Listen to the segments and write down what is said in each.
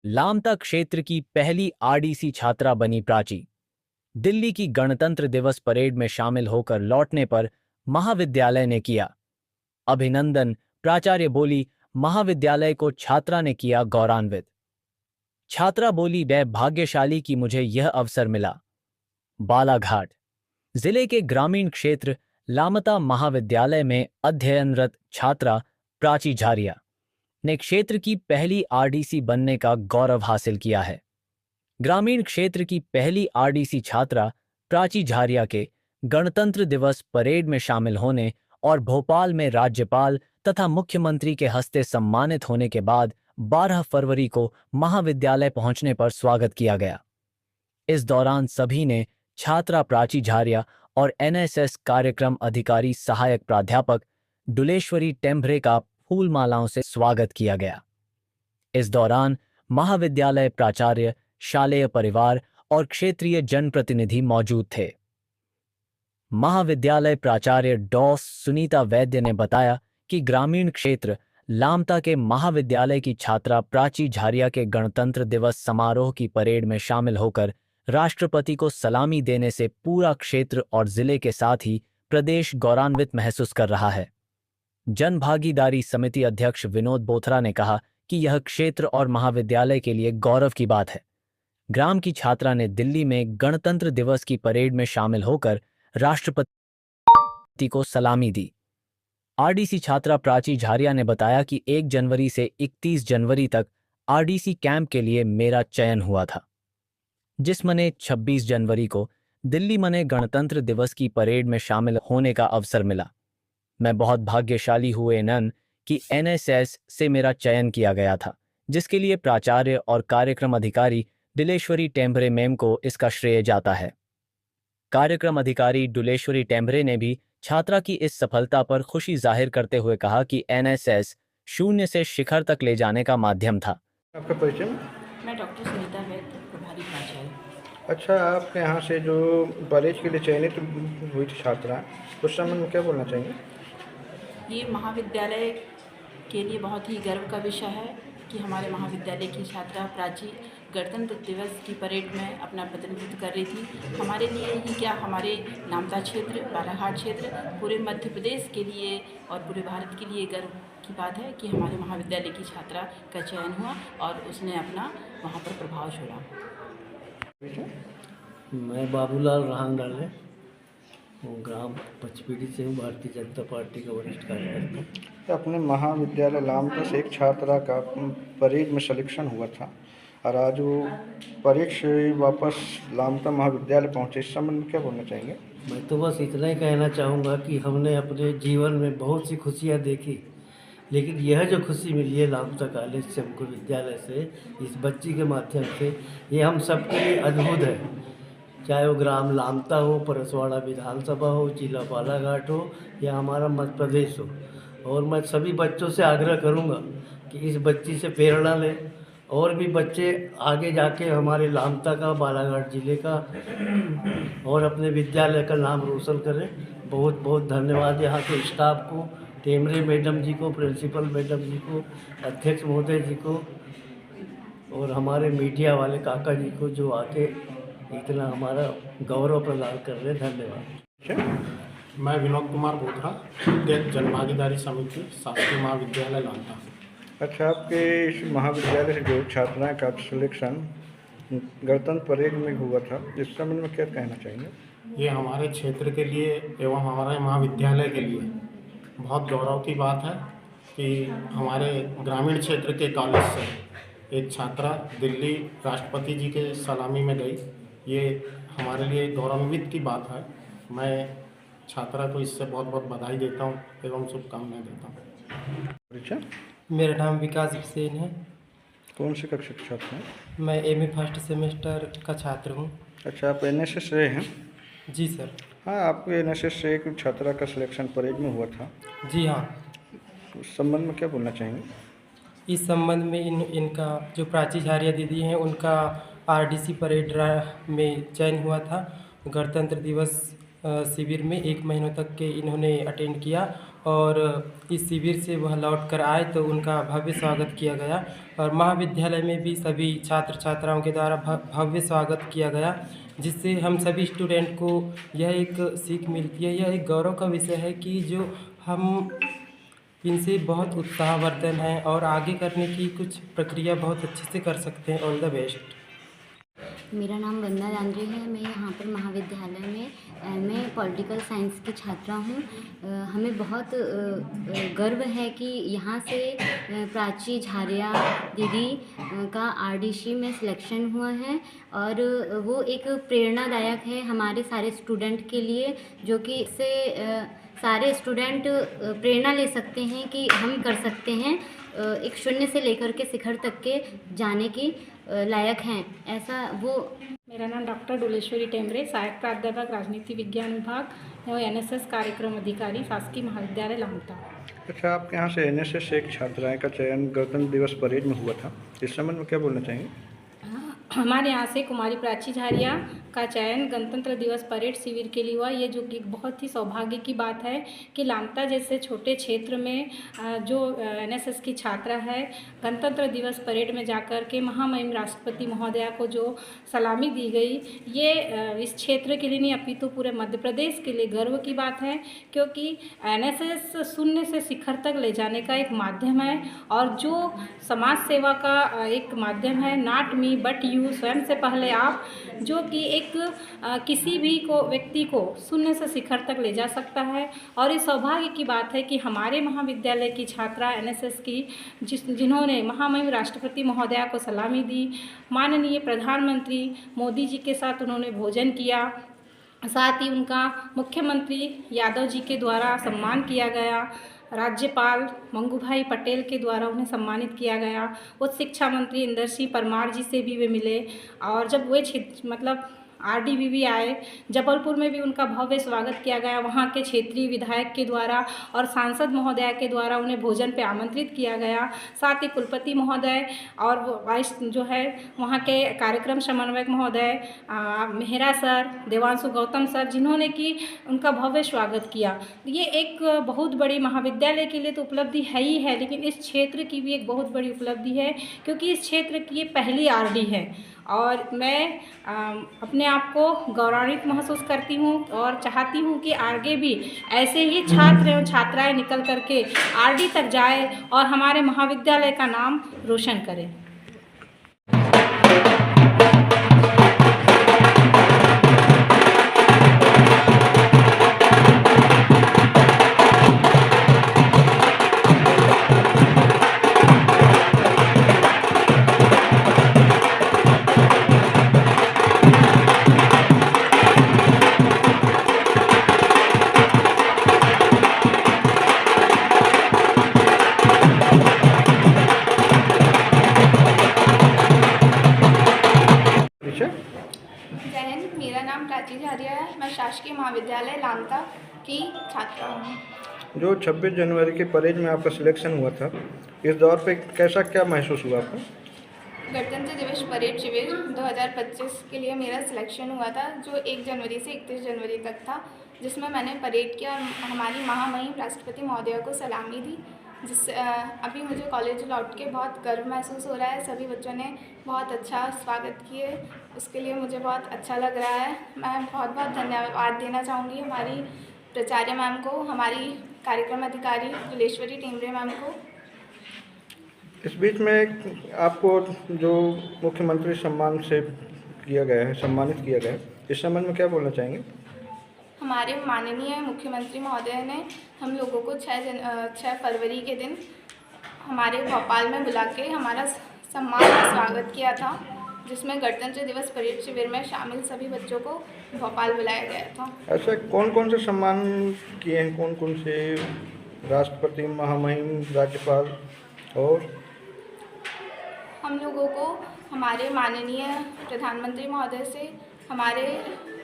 लामता क्षेत्र की पहली आरडीसी छात्रा बनी प्राची। दिल्ली की गणतंत्र दिवस परेड में शामिल होकर लौटने पर महाविद्यालय ने किया अभिनंदन। प्राचार्य बोली, महाविद्यालय को छात्रा ने किया गौरवान्वित। छात्रा बोली, मैं भाग्यशाली कि मुझे यह अवसर मिला। बालाघाट जिले के ग्रामीण क्षेत्र लामता महाविद्यालय में अध्ययनरत छात्रा प्राची झारिया ने क्षेत्र की पहली आरडीसी बनने का गौरव हासिल किया है। ग्रामीण क्षेत्र की पहली आरडीसी छात्रा प्राची झारिया के गणतंत्र दिवस परेड में शामिल होने और भोपाल में राज्यपाल तथा मुख्यमंत्री के हस्ते सम्मानित होने के बाद 12 फरवरी को महाविद्यालय पहुंचने पर स्वागत किया गया। इस दौरान सभी ने छात्रा प्राची झारिया और एनएसएस कार्यक्रम अधिकारी सहायक प्राध्यापक डुलेश्वरी टेम्भरे का फूल मालाओं से स्वागत किया गया। इस दौरान महाविद्यालय प्राचार्य, शालेय परिवार और क्षेत्रीय जनप्रतिनिधि मौजूद थे। महाविद्यालय प्राचार्य डॉ. सुनीता वैद्य ने बताया कि ग्रामीण क्षेत्र लामता के महाविद्यालय की छात्रा प्राची झारिया के गणतंत्र दिवस समारोह की परेड में शामिल होकर राष्ट्रपति को सलामी देने से पूरा क्षेत्र और जिले के साथ ही प्रदेश गौरवान्वित महसूस कर रहा है। जनभागीदारी समिति अध्यक्ष विनोद बोथरा ने कहा कि यह क्षेत्र और महाविद्यालय के लिए गौरव की बात है। ग्राम की छात्रा ने दिल्ली में गणतंत्र दिवस की परेड में शामिल होकर राष्ट्रपति को सलामी दी। आरडीसी छात्रा प्राची झारिया ने बताया कि 1 जनवरी से 31 जनवरी तक आरडीसी कैंप के लिए मेरा चयन हुआ था, जिसमें 26 जनवरी को दिल्ली में गणतंत्र दिवस की परेड में शामिल होने का अवसर मिला। मैं बहुत भाग्यशाली हुए कि एनएसएस से मेरा चयन किया गया था, जिसके लिए प्राचार्य और कार्यक्रम अधिकारी डुलेश्वरी टेम्भरे मैम को इसका श्रेय जाता है। कार्यक्रम अधिकारी डुलेश्वरी टेम्भरे ने भी छात्रा की इस सफलता पर खुशी जाहिर करते हुए कहा कि एनएसएस शून्य से शिखर तक ले जाने का माध्यम था। आपका परिचय? मैं डॉक्टर सुनीता वैद्य, प्रभारी प्राचार्य। अच्छा, आपके यहाँ से जो कॉलेज के लिए चयनित हुई थी छात्रा, उस संबंध में क्या बोलना चाहेंगे? ये महाविद्यालय के लिए बहुत ही गर्व का विषय है कि हमारे महाविद्यालय की छात्रा प्राची गणतंत्र दिवस की परेड में अपना प्रतिनिधित्व कर रही थी। हमारे लिए ही क्या, हमारे लामता क्षेत्र, बालाघाट क्षेत्र, पूरे मध्य प्रदेश के लिए और पूरे भारत के लिए गर्व की बात है कि हमारे महाविद्यालय की छात्रा का चयन हुआ और उसने अपना वहाँ पर प्रभाव छोड़ा। मैं बाबूलाल राहंगडाले ग्राम पचपीड़ी से हूँ, भारतीय जनता पार्टी का वरिष्ठ कार्यकर्ता। अपने महाविद्यालय लामता से एक छात्रा का परेड में सिलेक्शन हुआ था और आज वो परेड से वापस लामता महाविद्यालय पहुँचे, इस संबंध में क्या बोलना चाहेंगे? मैं तो बस इतना ही कहना चाहूँगा कि हमने अपने जीवन में बहुत सी खुशियाँ देखी, लेकिन यह जो खुशी मिली है लामता कॉलेज से, हमको विद्यालय से, इस बच्ची के माध्यम से, ये हम सबके लिए अद्भुत है। चाहे वो ग्राम लामता हो, परसवाड़ा विधानसभा हो, जिला बालाघाट हो या हमारा मध्य प्रदेश हो। और मैं सभी बच्चों से आग्रह करूँगा कि इस बच्ची से प्रेरणा लें और भी बच्चे आगे जाके हमारे लामता का, बालाघाट जिले का और अपने विद्यालय का नाम रोशन करें। बहुत बहुत धन्यवाद यहाँ के स्टाफ को, टेम्भरे मैडम जी को, प्रिंसिपल मैडम जी को, अध्यक्ष महोदय जी को और हमारे मीडिया वाले काका जी को जो आके इतना हमारा गौरव प्रदान कर रहे हैं। धन्यवाद। मैं विनोद कुमार बोथरा, अध्यक्ष जनभागीदारी समिति, शासकीय महाविद्यालय लामता। अच्छा, आपके इस महाविद्यालय से जो छात्राएं का सिलेक्शन गणतंत्र परेड में हुआ था, इस संबंध में क्या कहना चाहेंगे? ये हमारे क्षेत्र के लिए एवं हमारे महाविद्यालय के लिए बहुत गौरव की बात है कि हमारे ग्रामीण क्षेत्र के कॉलेज से एक छात्रा दिल्ली राष्ट्रपति जी के सलामी में गई। ये हमारे लिए गौरवान्वित की बात है। मैं छात्रा को इससे बहुत बहुत बधाई देता हूँ एवं शुभकामनाएं देता हूँ। परिचय? मेरा नाम विकास हुसैन है। कौन से कक्षा के छात्र हैं? मैं एमए फर्स्ट सेमेस्टर का छात्र हूँ। अच्छा, आप एनएसएस से हैं? जी सर। हाँ, आपके एनएसएस से एक छात्रा का सिलेक्शन परेड में हुआ था। जी हाँ। उस संबंध में क्या बोलना चाहेंगे? इस संबंध में इनका जो प्राची झारिया दीदी हैं, उनका आरडीसी परेड में चयन हुआ था। गणतंत्र दिवस शिविर में 1 महीनों तक के इन्होंने अटेंड किया और इस शिविर से वह लौट कर आए तो उनका भव्य स्वागत किया गया और महाविद्यालय में भी सभी छात्र छात्राओं के द्वारा भव्य स्वागत किया गया, जिससे हम सभी स्टूडेंट को यह एक सीख मिलती है। यह एक गौरव का विषय है कि जो हम इनसे बहुत उत्साहवर्धन है और आगे करने की कुछ प्रक्रिया बहुत अच्छे से कर सकते हैं। All the best. मेरा नाम वंदना दांद्रे है। मैं यहाँ पर महाविद्यालय में मैं पॉलिटिकल साइंस की छात्रा हूँ। हमें बहुत गर्व है कि यहाँ से प्राची झारिया दीदी का आरडीसी में सिलेक्शन हुआ है और वो एक प्रेरणादायक है हमारे सारे स्टूडेंट के लिए, जो कि इससे सारे स्टूडेंट प्रेरणा ले सकते हैं कि हम कर सकते हैं, एक शून्य से लेकर के शिखर तक के जाने की लायक हैं। ऐसा वो मेरा नाम डॉक्टर डोलेश्वरी टेमरे, सहायक प्राध्यापक राजनीति विज्ञान विभाग एवं एनएसएस कार्यक्रम अधिकारी, शासकीय महाविद्यालय लामता। अच्छा, आपके यहाँ से एनएसएस से एक छात्राएं का चयन गणतंत्र दिवस परेड में हुआ था, इस संबंध में क्या बोलना चाहेंगे? हमारे यहाँ से कुमारी प्राची झारिया का चयन गणतंत्र दिवस परेड शिविर के लिए हुआ। ये जो कि बहुत ही सौभाग्य की बात है कि लामता जैसे छोटे क्षेत्र में जो एनएसएस की छात्रा है, गणतंत्र दिवस परेड में जाकर के महामहिम राष्ट्रपति महोदया को जो सलामी दी गई, ये इस क्षेत्र के लिए नहीं अपितु पूरे मध्य प्रदेश के लिए गर्व की बात है, क्योंकि एनएसएस शून्य से शिखर तक ले जाने का एक माध्यम है और जो समाज सेवा का एक माध्यम है। नॉट मी बट यू, स्वयं से पहले आप, जो कि एक किसी भी व्यक्ति को शून्य से शिखर तक ले जा सकता है। और इस सौभाग्य की बात है कि हमारे महाविद्यालय की छात्रा एनएसएस की जिन्होंने महामहिम राष्ट्रपति महोदया को सलामी दी, माननीय प्रधानमंत्री मोदी जी के साथ उन्होंने भोजन किया, साथ ही उनका मुख्यमंत्री यादव जी के द्वारा सम्मान किया गया, राज्यपाल मंगूभाई पटेल के द्वारा उन्हें सम्मानित किया गया, उच्च शिक्षा मंत्री इंदर सिंह परमार जी से भी वे मिले और जब वे मतलब आरडीवीवी आए, जबलपुर में भी उनका भव्य स्वागत किया गया। वहाँ के क्षेत्रीय विधायक के द्वारा और सांसद महोदय के द्वारा उन्हें भोजन पे आमंत्रित किया गया। साथ ही कुलपति महोदय और वाइस जो है वहाँ के कार्यक्रम समन्वयक महोदय मेहरा सर, देवांशु गौतम सर, जिन्होंने कि उनका भव्य स्वागत किया। ये एक बहुत बड़ी महाविद्यालय के लिए तो उपलब्धि है ही है, लेकिन इस क्षेत्र की भी एक बहुत बड़ी उपलब्धि है, क्योंकि इस क्षेत्र की ये पहली आरडी है और मैं अपने आप को गौरवान्वित महसूस करती हूँ और चाहती हूँ कि आगे भी ऐसे ही छात्र एवं छात्राएं निकल करके आरडी तक जाए और हमारे महाविद्यालय का नाम रोशन करें। जय हिंद। मेरा नाम प्राची झारिया है। मैं शासकीय महाविद्यालय लामता की छात्रा हूँ। जो 26 जनवरी की परेड में आपका सिलेक्शन हुआ था, इस दौर पे कैसा क्या महसूस हुआ आपको? गणतंत्र दिवस परेड शिविर 2025 के लिए मेरा सिलेक्शन हुआ था, जो 1 जनवरी से 31 जनवरी तक था, जिसमें मैंने परेड किया और हमारी महामहिम राष्ट्रपति महोदया को सलामी दी, जिससे अभी मुझे कॉलेज लौट के बहुत गर्व महसूस हो रहा है। सभी बच्चों ने बहुत अच्छा स्वागत किए, उसके लिए मुझे बहुत अच्छा लग रहा है। मैं बहुत बहुत धन्यवाद देना चाहूँगी हमारी प्राचार्य मैम को, हमारी कार्यक्रम अधिकारी डोलेश्वरी टेमरे मैम को। इस बीच में आपको जो मुख्यमंत्री सम्मान से किया गया है, सम्मानित किया गया है, इस संबंध में क्या बोलना चाहेंगे? हमारे माननीय मुख्यमंत्री महोदय ने हम लोगों को 6 फरवरी के दिन हमारे भोपाल में बुला के हमारा सम्मान का स्वागत किया था, जिसमें गणतंत्र दिवस परेड शिविर में शामिल सभी बच्चों को भोपाल बुलाया गया था। ऐसा कौन कौन से सम्मान किए हैं, कौन कौन से? राष्ट्रपति, महामहिम, राज्यपाल और हम लोगों को हमारे माननीय प्रधानमंत्री महोदय से, हमारी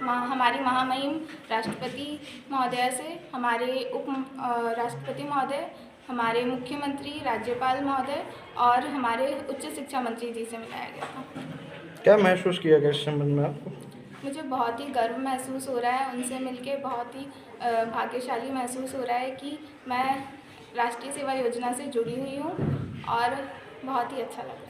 महामहिम राष्ट्रपति महोदया से, हमारे उप राष्ट्रपति महोदय, हमारे मुख्यमंत्री, राज्यपाल महोदय और हमारे उच्च शिक्षा मंत्री जी से मिलाया गया था। क्या महसूस किया गया इस संबंध में आपको? मुझे बहुत ही गर्व महसूस हो रहा है, उनसे मिलके बहुत ही भाग्यशाली महसूस हो रहा है कि मैं राष्ट्रीय सेवा योजना से जुड़ी हुई हूँ और बहुत ही अच्छा लगा।